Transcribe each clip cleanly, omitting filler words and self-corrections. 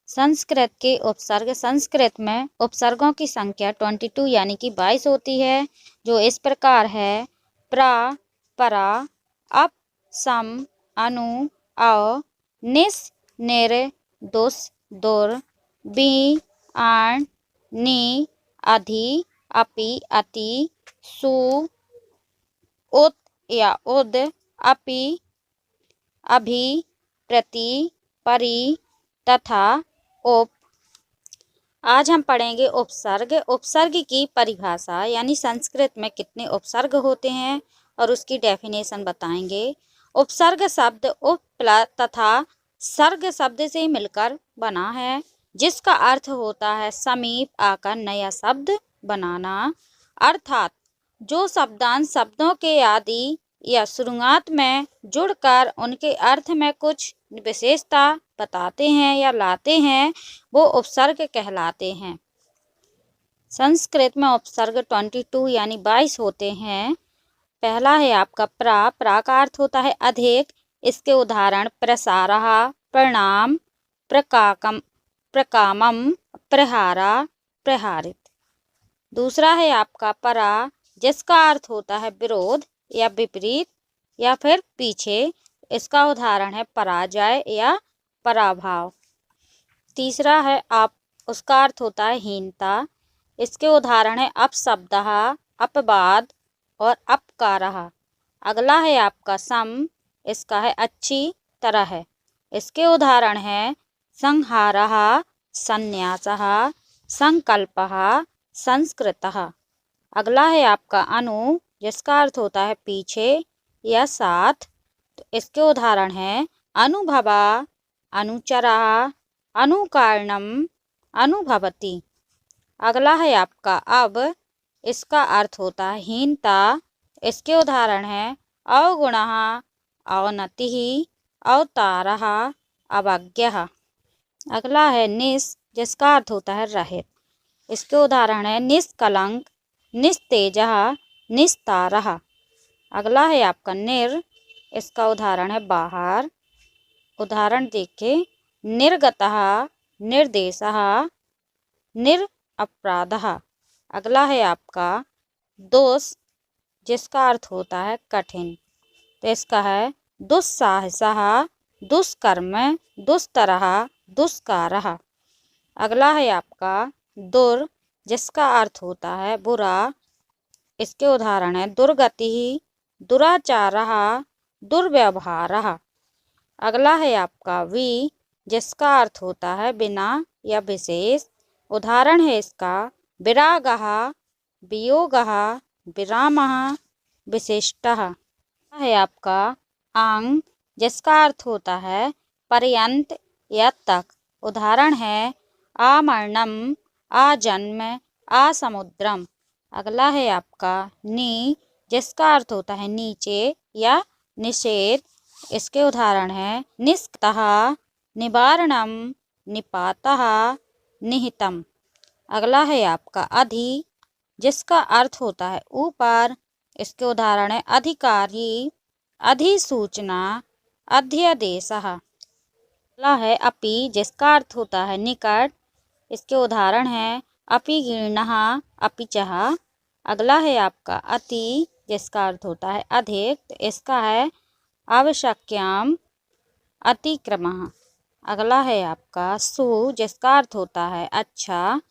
संस्कृत के उपसर्ग। संस्कृत में उपसर्गों की संख्या 22 यानी कि 22 होती है, जो इस प्रकार है। प्रा, परा, अप, सम, अनु, अव, निस, निर, दुस, दुर, बी, आण, नी, अधि, अपि, अति, सु, उत या उद, अपि, अभि, प्रति, परि, तथा, उप। आज हम पढ़ेंगे उपसर्ग। उपसर्ग की परिभाषा यानी संस्कृत में कितने उपसर्ग होते हैं और उसकी डेफिनेशन बताएंगे। उपसर्ग शब्द उप तथा सर्ग शब्द से मिलकर बना है, जिसका अर्थ होता है समीप आकर नया शब्द बनाना। अर्थात जो शब्दांश शब्दों के आदि या शुरुआत में जुड़कर उनके अर्थ में कुछ विशेषता बताते हैं या लाते हैं, वो उपसर्ग कहलाते हैं। संस्कृत में उपसर्ग 22 यानी 22 होते हैं। पहला है आपका प्रा। प्रा का अर्थ होता है अधिक। इसके उदाहरण प्रसारः, प्रणाम, प्रकाकम, प्रकामम, प्रहारा, प्रहारित। दूसरा है आपका परा, जिसका अर्थ होता है विरोध या विपरीत या फिर पीछे। इसका उदाहरण है पराजय या पराभव। तीसरा है आप, उसका अर्थ होता है हीनता। इसके उदाहरण है अपशब्दः, अपवाद और अपकारः। अगला है आपका सम। इसका है अच्छी तरह है। इसके उदाहरण है संहारः, संन्यासः, संकल्पः, संस्कृतः। अगला है आपका अनु, जिसका अर्थ होता है पीछे या साथ। तो इसके उदाहरण हैं अनुभवा, अनुचरा, अनुकारणम, अनुभवति। अगला है आपका अब। इसका अर्थ होता है हीनता। इसके उदाहरण हैं अवगुणः, अवनतिः, अवतारः, अवज्ञः। अगला है निस, जिसका अर्थ होता है रहित। इसके उदाहरण है निष्कलंक, निस्तेजः, निस्तारः। अगला है आपका निर। इसका उदाहरण है बाहर। उदाहरण देखिए निर्गतः, निर्देशः, निरपराधः। अगला है आपका दोष, जिसका अर्थ होता है कठिन। तो इसका है दुस्साहसः, दुष्कर्म, दुस्तरः, दुष्कारः। अगला है आपका दुर, जिसका अर्थ होता है बुरा। इसके उदाहरण है दुर्गति, दुराचारः, दुर्व्यवहारः। अगला है आपका वि, जिसका अर्थ होता है बिना या विशेष। उदाहरण है इसका विरागः, वियोगः, विरामः, विशिष्टः। है आपका आंग, जिसका अर्थ होता है पर्यंत या तक। उदाहरण है आमरणम, आजन्म, आसमुद्रम। अगला है आपका नी, जिसका अर्थ होता है नीचे या निषेध। इसके उदाहरण हैं निष्क्तः, निवारणम, निपातः, निहितम। अगला है आपका अधि, जिसका अर्थ होता है ऊपर। इसके उदाहरण है अधिकारी, अधिसूचना, अध्यादेशः। अगला है अपि, जिसका अर्थ होता है निकट। इसके उदाहरण हैं अपीगीर्णः, अपिचः। अगला है आपका अति, जिसका अर्थ होता है अधिक। तो इसका है आवश्यक्याम, अतिक्रमः। अगला है आपका सु, जिसका अर्थ होता है अच्छा।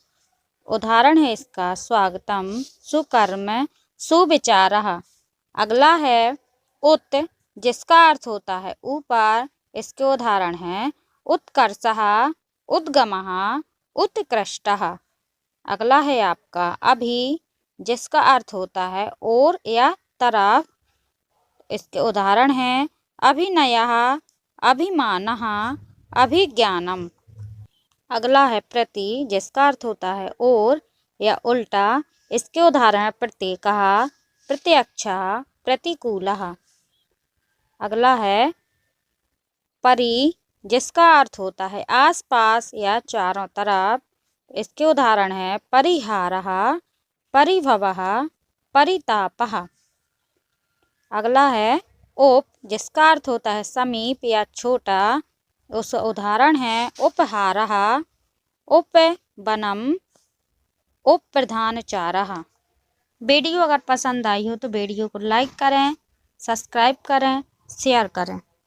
उदाहरण है इसका स्वागतम, सुकर्म, सुविचारः। अगला है उत, जिसका अर्थ होता है ऊपर। इसके उदाहरण हैं उत्कर्षः, उद्गमः, उत्कृष्टः। अगला है आपका अभि, जिसका अर्थ होता है और या तरफ। इसके उदाहरण हैं अभिनयः, अभिमानः, अभिज्ञानम। अगला है प्रति, जिसका अर्थ होता है और या उल्टा। इसके उदाहरण है प्रत्येकः, प्रत्यक्षः, प्रतिकूलः। अगला है परि, जिसका अर्थ होता है आसपास या चारों तरफ। इसके उदाहरण है परिहारः, परिभवः, परितापः। अगला है उप, जिसका अर्थ होता है समीप या छोटा। उस उदाहरण है उपहारः, उपवनम, उपप्रधानचारः। वीडियो अगर पसंद आई हो तो वीडियो को लाइक करें, सब्सक्राइब करें, शेयर करें।